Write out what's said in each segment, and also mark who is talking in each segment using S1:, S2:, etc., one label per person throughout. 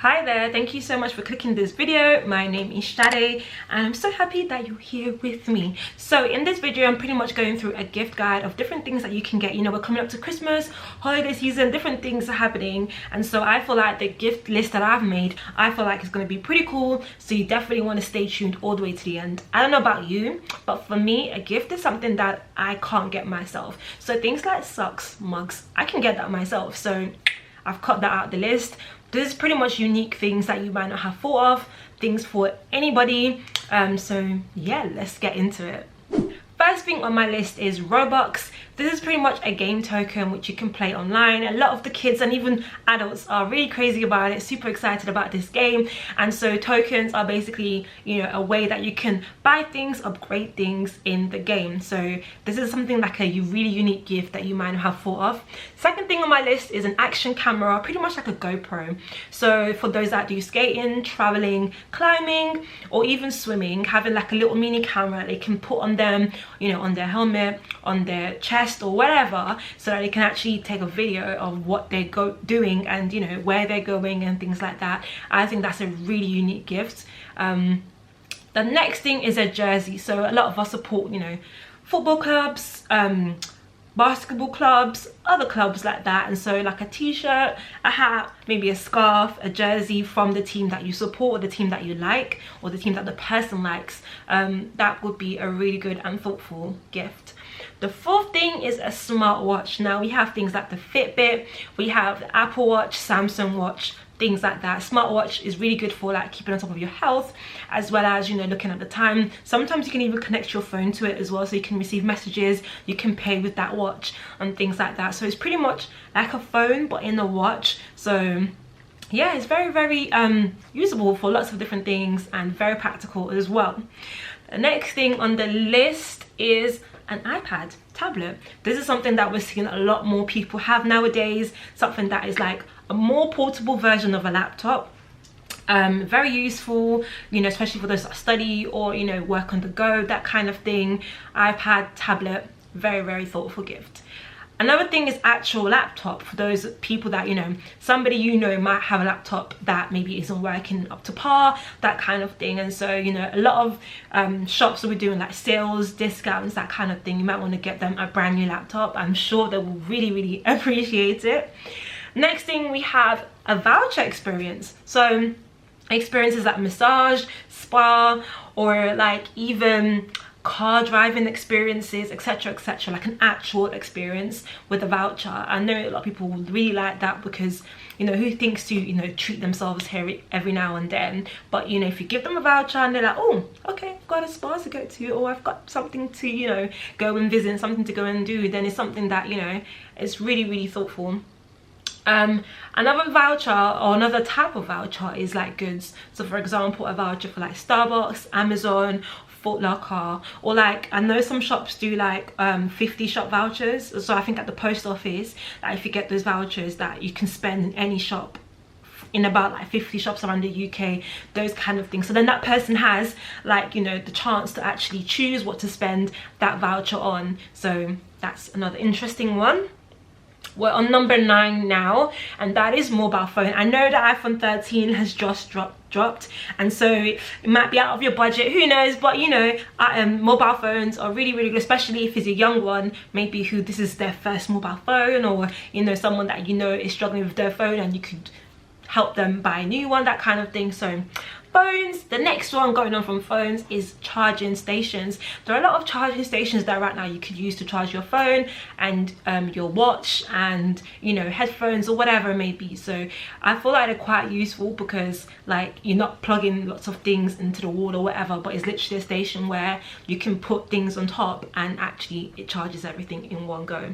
S1: Hi there, thank you so much for clicking this video. My name is Shade and I'm so happy that you're here with me. So in this video I'm pretty much going through a gift guide of different things that you can get. You know, we're coming up to Christmas, holiday season, different things are happening, and so I feel like the gift list that I've made, I feel like it's going to be pretty cool, so you definitely want to stay tuned all the way to the end. I don't know about you, but for me a gift is something that I can't get myself. So things like socks, mugs, I can get that myself, so I've cut that out the list. This is pretty much unique things that you might not have thought of, things for anybody. So yeah, let's get into it. First thing on my list is Robux. This is pretty much a game token which you can play online. A lot of the kids and even adults are really crazy about it, super excited about this game. And so tokens are basically, you know, a way that you can buy things, upgrade things in the game. So this is something like a really unique gift that you might not have thought of. Second thing on my list is an action camera, pretty much like a GoPro. So for those that do skating, traveling, climbing, or even swimming, having like a little mini camera they can put on them, you know, on their helmet, on their chest or whatever, so that they can actually take a video of what they're doing and, you know, where they're going and things like that. I think that's a really unique gift. The next thing is a jersey. So a lot of us support, you know, football clubs, basketball clubs, other clubs like that, and so like a t-shirt, a hat, maybe a scarf, a jersey from the team that you support, or the team that you like, or the team that the person likes, that would be a really good and thoughtful gift. The fourth thing is a smartwatch. Now we have things like the Fitbit, we have the Apple Watch, Samsung Watch, things like that. Smartwatch is really good for like keeping on top of your health, as well as, you know, looking at the time. Sometimes you can even connect your phone to it as well, so you can receive messages, you can pay with that watch and things like that. So it's pretty much like a phone but in a watch. So yeah, it's very usable for lots of different things and very practical as well. The next thing on the list is an iPad tablet. This is something that we're seeing a lot more people have nowadays, something that is like a more portable version of a laptop. Very useful, you know, especially for those that study or, you know, work on the go, that kind of thing. iPad, tablet, very thoughtful gift. Another thing is actual laptop. For those people that, you know, somebody you know might have a laptop that maybe isn't working up to par, that kind of thing. And so, you know, a lot of shops will be doing like sales, discounts, that kind of thing. You might want to get them a brand new laptop. I'm sure they will really appreciate it. Next thing, we have a voucher experience. So experiences like massage, spa, or like even car driving experiences, etc, like an actual experience with a voucher. I know a lot of people would really like that because, you know, who thinks to, you know, treat themselves here every now and then. But, you know, if you give them a voucher and they're like, oh, okay, I've got a spa to go to, or I've got something to, you know, go and visit, something to go and do, then it's something that, you know, is really thoughtful. Another voucher or another type of voucher is like goods. So for example, a voucher for like Starbucks, Amazon, Foot Locker, or like I know some shops do like 50 shop vouchers. So I think at the post office, like if you get those vouchers that you can spend in any shop in about like 50 shops around the UK, those kind of things. So then that person has like, you know, the chance to actually choose what to spend that voucher on. So that's another interesting one. We're on number 9 now, and that is mobile phone. I know that iPhone 13 has just dropped, and so it might be out of your budget, who knows, but you know, mobile phones are really good, especially if it's a young one, maybe who this is their first mobile phone, or, you know, someone that you know is struggling with their phone and you could help them buy a new one, that kind of thing. So phones. The next one going on from phones is charging stations. There are a lot of charging stations that right now you could use to charge your phone and your watch and, you know, headphones or whatever it may be. So I feel like they're quite useful because like you're not plugging lots of things into the wall or whatever, but it's literally a station where you can put things on top and actually it charges everything in one go.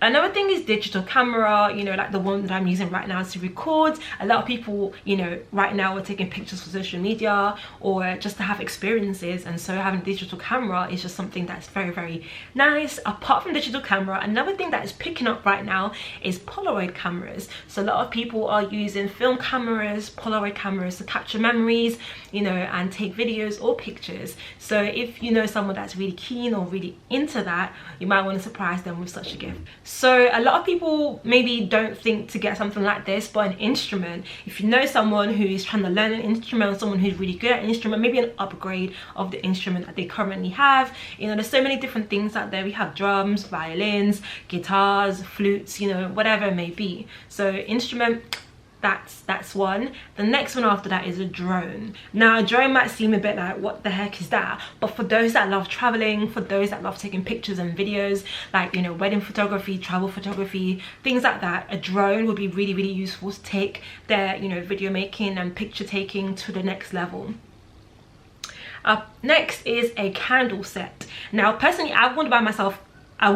S1: Another thing is digital camera, you know, like the one that I'm using right now to record. A lot of people, you know, right now are taking pictures for social media or just to have experiences, and so having a digital camera is just something that's very nice. Apart from digital camera, another thing that is picking up right now is Polaroid cameras. So a lot of people are using film cameras, Polaroid cameras to capture memories, you know, and take videos or pictures. So if you know someone that's really keen or really into that, you might want to surprise them with such a gift. So a lot of people maybe don't think to get something like this, but an instrument, if you know someone who is trying to learn an instrument, someone who's really good at an instrument, maybe an upgrade of the instrument that they currently have. You know, there's so many different things out there. We have drums, violins, guitars, flutes, you know, whatever it may be. So instrument, that's one. The next one after that is a drone. Now a drone might seem a bit like, what the heck is that? But for those that love traveling, for those that love taking pictures and videos, like, you know, wedding photography, travel photography, things like that, a drone would be really, really useful to take their, you know, video making and picture taking to the next level. Next is a candle set. Now personally, I wouldn't buy myself, I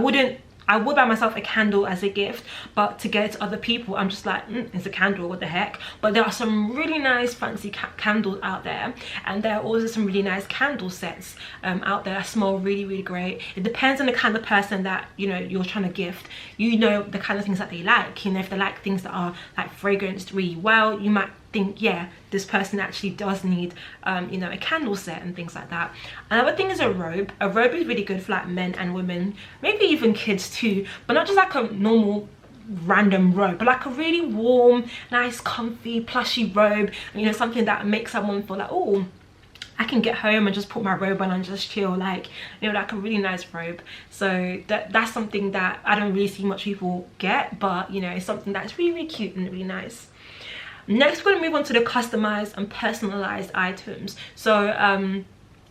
S1: would buy myself a candle as a gift, but to get it to other people, I'm just like, it's a candle, what the heck. But there are some really nice fancy candles out there, and there are also some really nice candle sets out there that smell really, really great. It depends on the kind of person that, you know, you're trying to gift. You know the kind of things that they like. You know, if they like things that are like fragranced really well, you might think, yeah, this person actually does need you know, a candle set and things like that. Another thing is a robe. A robe is really good for like men and women, maybe even kids too, but not just like a normal random robe, but like a really warm, nice, comfy, plushy robe, you know, something that makes someone feel like, oh, I can get home and just put my robe on and just chill, like, you know, like a really nice robe. So that's something that I don't really see much people get, but you know, it's something that's really, really cute and really nice. Next, we're going to move on to the customized and personalized items. So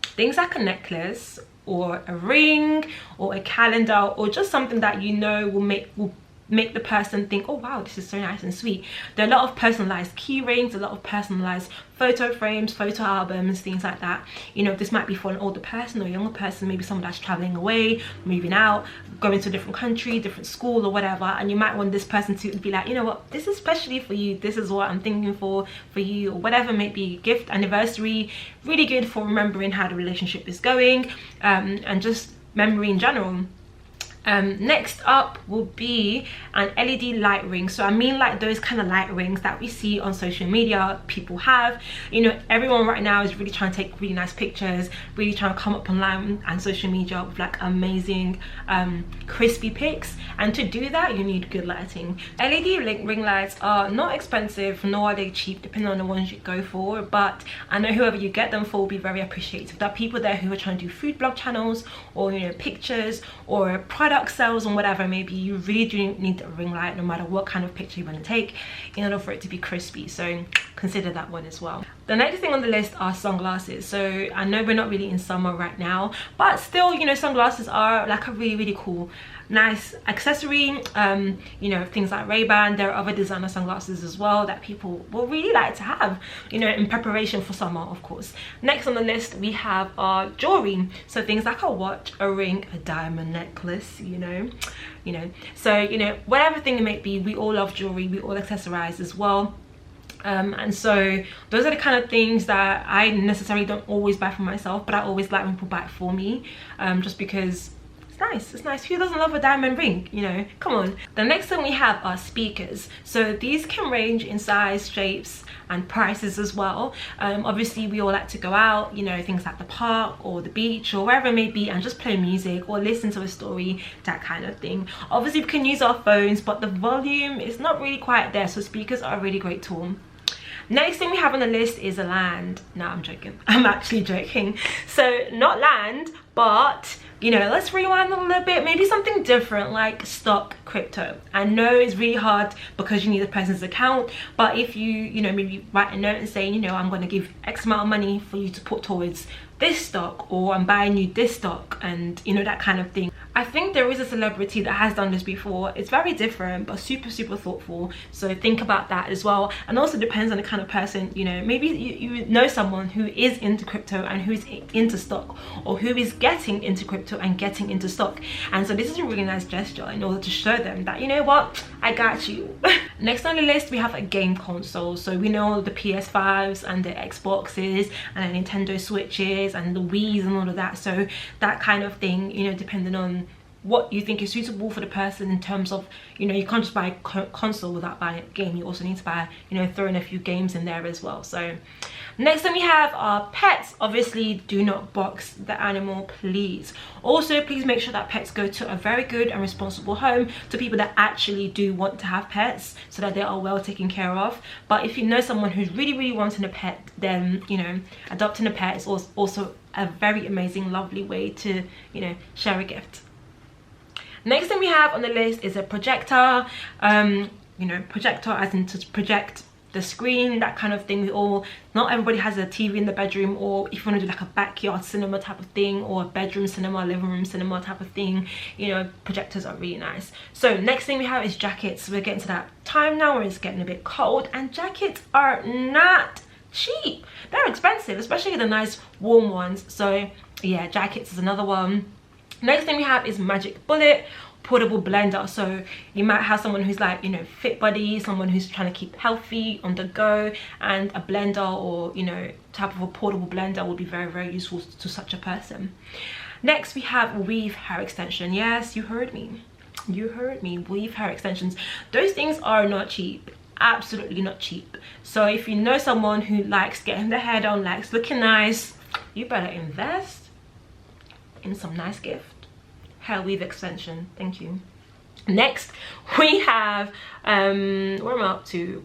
S1: things like a necklace or a ring or a calendar, or just something that you know will make the person think, oh wow, this is so nice and sweet. There are a lot of personalized key rings, a lot of personalized photo frames, photo albums, things like that. You know, this might be for an older person or younger person, maybe someone that's traveling away, moving out, going to a different country, different school or whatever, and you might want this person to be like, you know what, this is especially for you, this is what I'm thinking for you, or whatever it may be. Gift, anniversary, really good for remembering how the relationship is going, and just memory in general. Next up will be an LED light ring. So I mean like those kind of light rings that we see on social media people have. You know, everyone right now is really trying to take really nice pictures, really trying to come up online and social media with like amazing crispy pics, and to do that you need good lighting. LED ring lights are not expensive, nor are they cheap, depending on the ones you go for, but I know whoever you get them for will be very appreciative. There are people there who are trying to do food blog channels, or you know, pictures or product sales and whatever. Maybe you really do need a ring light no matter what kind of picture you want to take in order for it to be crispy, so consider that one as well. The next thing on the list are sunglasses. So I know we're not really in summer right now, but still, you know, sunglasses are like a really, really cool, nice accessory. You know, things like Ray-Ban. There are other designer sunglasses as well that people will really like to have, you know, in preparation for summer, of course. Next on the list we have our jewelry. So things like a watch, a ring, a diamond necklace, you know. So you know, whatever thing it may be, we all love jewelry, we all accessorize as well. And so those are the kind of things that I necessarily don't always buy for myself, but I always like when people buy it for me, just because it's nice. Who doesn't love a diamond ring, you know? Come on. The next thing we have are speakers. So these can range in size, shapes and prices as well. Obviously we all like to go out, you know, things like the park or the beach or wherever it may be, and just play music or listen to a story, that kind of thing. Obviously we can use our phones, but the volume is not really quite there, so speakers are a really great tool. Next thing we have on the list is a land. No, I'm joking. I'm actually joking. So not land, but you know, let's rewind a little bit, maybe something different like stock crypto. I know it's really hard because you need a person's account, but if you know, maybe write a note and say, you know, I'm going to give X amount of money for you to put towards this stock, or I'm buying you this stock, and you know, that kind of thing. I think there is a celebrity that has done this before. It's very different but super thoughtful, so think about that as well. And also depends on the kind of person, you know, maybe you know someone who is into crypto and who's into stock, or who is getting into crypto and getting into stock, and so this is a really nice gesture in order to show them that, you know what, I got you. Next on the list we have a game console. So we know the PS5s and the Xboxes and the Nintendo Switches and the Wii's and all of that, so that kind of thing, you know, depending on what you think is suitable for the person in terms of, you know, you can't just buy a console without buying a game. You also need to buy, you know, throw in a few games in there as well. So next thing we have are pets. Obviously, do not box the animal, please. Also, please make sure that pets go to a very good and responsible home, to people that actually do want to have pets, so that they are well taken care of. But if you know someone who's really wanting a pet, then, you know, adopting a pet is also a very amazing, lovely way to, you know, share a gift. Next thing we have on the list is a projector. You know, projector as in to project the screen, that kind of thing. Not everybody has a TV in the bedroom, or if you want to do like a backyard cinema type of thing, or a bedroom cinema, living room cinema type of thing, you know, projectors are really nice. So next thing we have is jackets. We're getting to that time now where it's getting a bit cold, and jackets are not cheap. They're expensive, especially the nice warm ones. So yeah, jackets is another one. Next thing we have is Magic Bullet portable blender. So you might have someone who's like, you know, fit body, someone who's trying to keep healthy on the go, and a blender, or, you know, type of a portable blender would be very useful to such a person. Next we have weave hair extension. Yes, you heard me, weave hair extensions. Those things are not cheap, absolutely not cheap. So if you know someone who likes getting their hair done, likes looking nice, you better invest in some nice gift. Hair weave extension, thank you. Next we have where am I up to?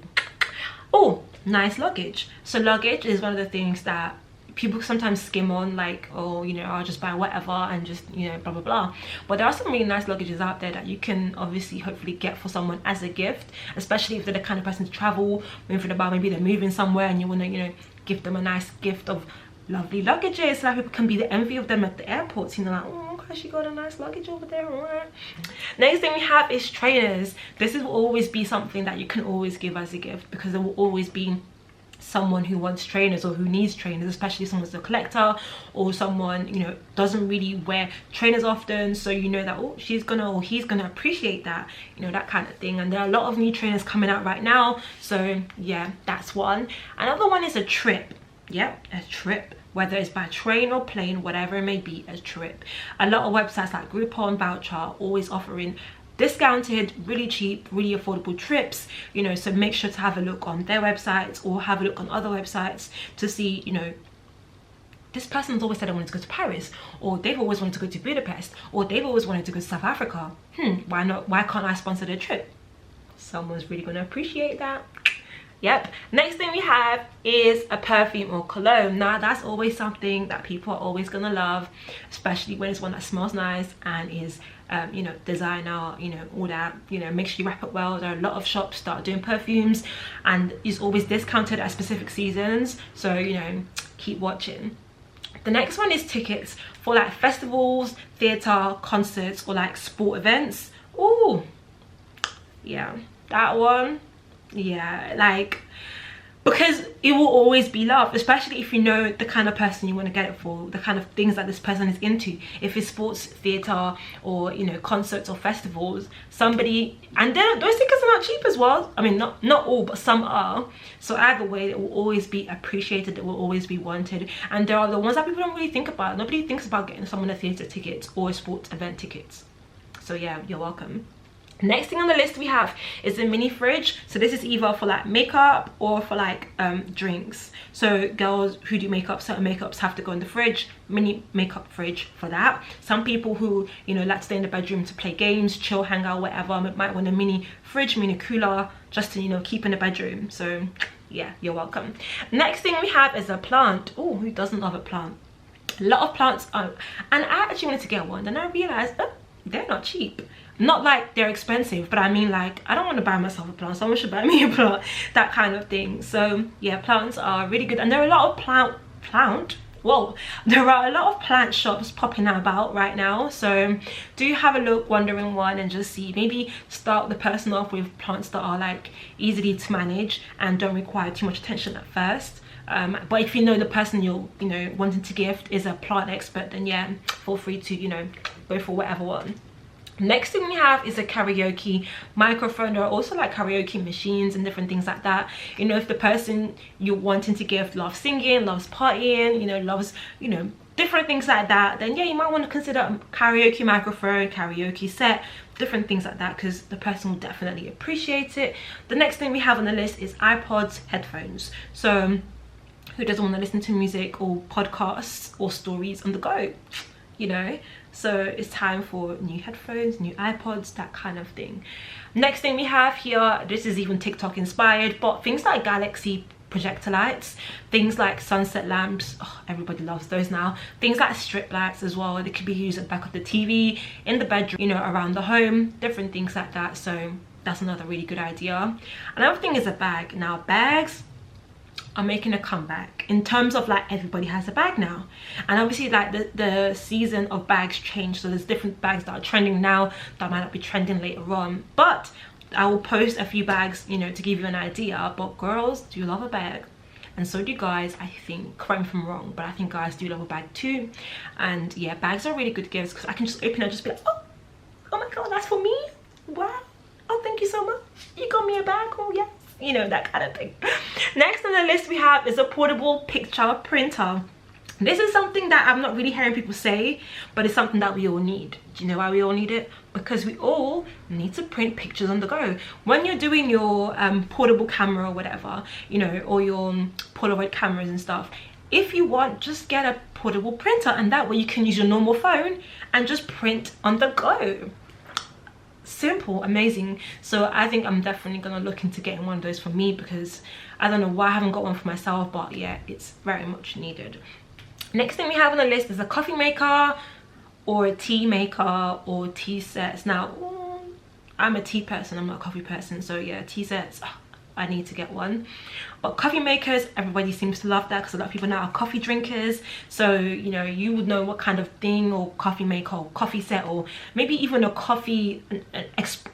S1: Oh, nice luggage. So luggage is one of the things that people sometimes skim on, like, oh, you know, I'll just buy whatever and just, you know, blah blah blah. But there are some really nice luggages out there that you can obviously hopefully get for someone as a gift, especially if they're the kind of person to travel, maybe they're moving somewhere and you want to, you know, give them a nice gift of lovely luggages, so that people can be the envy of them at the airports, you know, like, oh, okay, she got a nice luggage over there, all right. Next thing we have is trainers. This will always be something that you can always give as a gift, because there will always be someone who wants trainers or who needs trainers, especially someone's a collector, or someone, you know, doesn't really wear trainers often, so you know that, oh, she's gonna or he's gonna appreciate that, you know, that kind of thing. And there are a lot of new trainers coming out right now, so yeah, that's one. Another one is a trip. Yep, a trip, whether it's by train or plane, whatever it may be, a trip. A lot of websites like Groupon, Voucher are always offering discounted, really cheap, really affordable trips, you know, so make sure to have a look on their websites or have a look on other websites to see, you know, this person's always said I wanted to go to Paris, or they've always wanted to go to Budapest, or they've always wanted to go to South Africa. Why not? Why can't I sponsor their trip? Someone's really going to appreciate that. Yep. Next thing we have is a perfume or cologne. Now that's always something that people are always gonna love, especially when it's one that smells nice and is you know, designer, you know, all that, you know, make sure you wrap it well. There are a lot of shops that are doing perfumes, and it's always discounted at specific seasons, so, you know, keep watching. The next one is tickets for like festivals, theatre, concerts, or like sport events. Oh yeah, that one. Yeah, like, because it will always be loved, especially if you know the kind of person you want to get it for, the kind of things that this person is into. If it's sports, theatre, or, you know, concerts or festivals, somebody, and those tickets are not cheap as well. I mean, not all, but some are. So either way, it will always be appreciated, it will always be wanted. And there are the ones that people don't really think about. Nobody thinks about getting someone a theatre ticket or a sports event tickets. So yeah, you're welcome. Next thing on the list we have is a mini fridge. So this is either for like makeup or for like drinks. So girls who do makeup, certain makeups have to go in the fridge. Mini makeup fridge for that. Some people who, you know, like to stay in the bedroom to play games, chill, hang out, whatever, might want a mini fridge, mini cooler, just to, you know, keep in the bedroom. So yeah, you're welcome. Next thing we have is a plant. Oh, who doesn't love a plant? A lot of plants are, and I actually wanted to get one, then I realized, oh, they're not cheap. Not like they're expensive, but I mean, like, I don't want to buy myself a plant, someone should buy me a plant, that kind of thing. So yeah, plants are really good, and there are a lot of there are a lot of plant shops popping about right now, so do have a look, wander in one, and just see, maybe start the person off with plants that are like easily to manage and don't require too much attention at first. But if you know the person you're, you know, wanting to gift is a plant expert, then yeah, feel free to, you know, go for whatever one. Next thing we have is a karaoke microphone. There are also like karaoke machines and different things like that. You know, if the person you're wanting to gift loves singing, loves partying, you know, loves, you know, different things like that, then yeah, you might want to consider a karaoke microphone, karaoke set, different things like that, because the person will definitely appreciate it. The next thing we have on the list is iPods, headphones. So who doesn't want to listen to music or podcasts or stories on the go, you know? So it's time for new headphones, new iPods, that kind of thing. Next thing we have here, this is even TikTok inspired, but things like Galaxy projector lights, things like sunset lamps, oh, everybody loves those now. Things like strip lights as well, they could be used at the back of the TV, in the bedroom, you know, around the home, different things like that. So that's another really good idea. Another thing is a bag. Now bags are making a comeback in terms of like everybody has a bag now, and obviously like the season of bags change, so there's different bags that are trending now that might not be trending later on, but I will post a few bags, you know, to give you an idea. But girls do love a bag, and so do guys, I think. Correct me if I'm wrong, but I think guys do love a bag too. And yeah, bags are really good gifts because I can just open it and just be like, oh my god, that's for me, wow, oh thank you so much, you got me a bag, oh yes, you know, that kind of thing. Next on the list we have is a portable picture printer. This is something that I'm not really hearing people say, but it's something that we all need. Do you know why we all need it? Because we all need to print pictures on the go. When you're doing your portable camera or whatever, you know, or your Polaroid cameras and stuff, if you want, just get a portable printer, and that way you can use your normal phone and just print on the go. Simple, amazing. So I think I'm definitely gonna look into getting one of those for me, because I don't know why I haven't got one for myself, but yeah, it's very much needed. Next thing we have on the list is a coffee maker or a tea maker or tea sets. Now I'm a tea person, I'm not a coffee person, so yeah, tea sets, I need to get one. But coffee makers, everybody seems to love that because a lot of people now are coffee drinkers, so you know, you would know what kind of thing or coffee maker or coffee set, or maybe even a coffee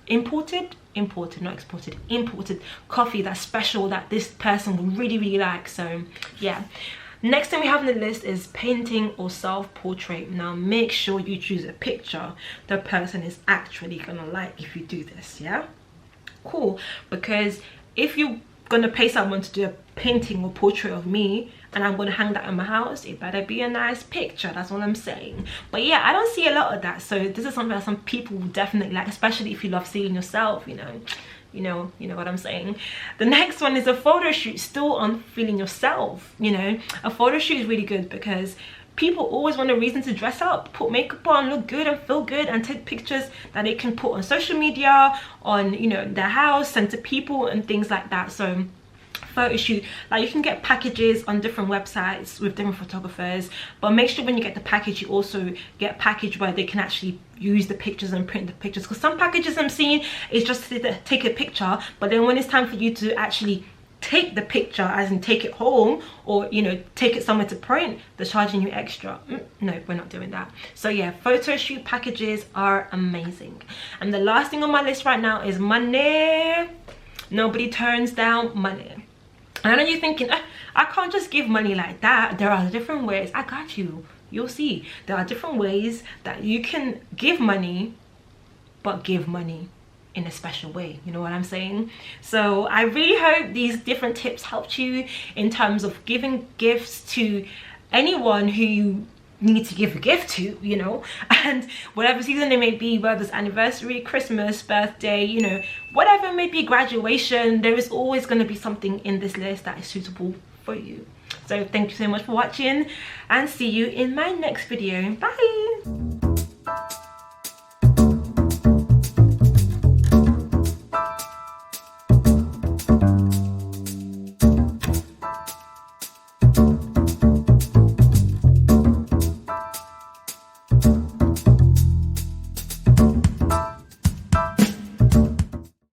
S1: imported coffee that's special that this person would really like. So yeah. Next thing we have on the list is painting or self-portrait. Now make sure you choose a picture the person is actually gonna like if you do this, yeah? Cool, because if you're gonna pay someone to do a painting or portrait of me and I'm gonna hang that in my house, it better be a nice picture, that's what I'm saying. But yeah, I don't see a lot of that, so this is something that some people will definitely like, especially if you love seeing yourself, you know what I'm saying. The next one is a photo shoot, still on feeling yourself. You know, a photo shoot is really good because people always want a reason to dress up, put makeup on, look good and feel good, and take pictures that they can put on social media, on, you know, their house, send to people and things like that. So photo shoot, like you can get packages on different websites with different photographers, but make sure when you get the package you also get a package where they can actually use the pictures and print the pictures, because some packages I'm seeing is just to take a picture, but then when it's time for you to actually take the picture, as in take it home, or you know, take it somewhere to print, they're charging you extra. No, we're not doing that. So yeah, photo shoot packages are amazing. And the last thing on my list right now is money. Nobody turns down money. And I know you're thinking, I can't just give money like that. There are different ways. I got you. You'll see. There are different ways that you can give money, but give money in a special way. You know what I'm saying? So I really hope these different tips helped you in terms of giving gifts to anyone who you need to give a gift to, you know, and whatever season it may be, whether it's anniversary, Christmas, birthday, you know, whatever it may be, graduation, there is always going to be something in this list that is suitable for you. So thank you so much for watching, and see you in my next video. Bye.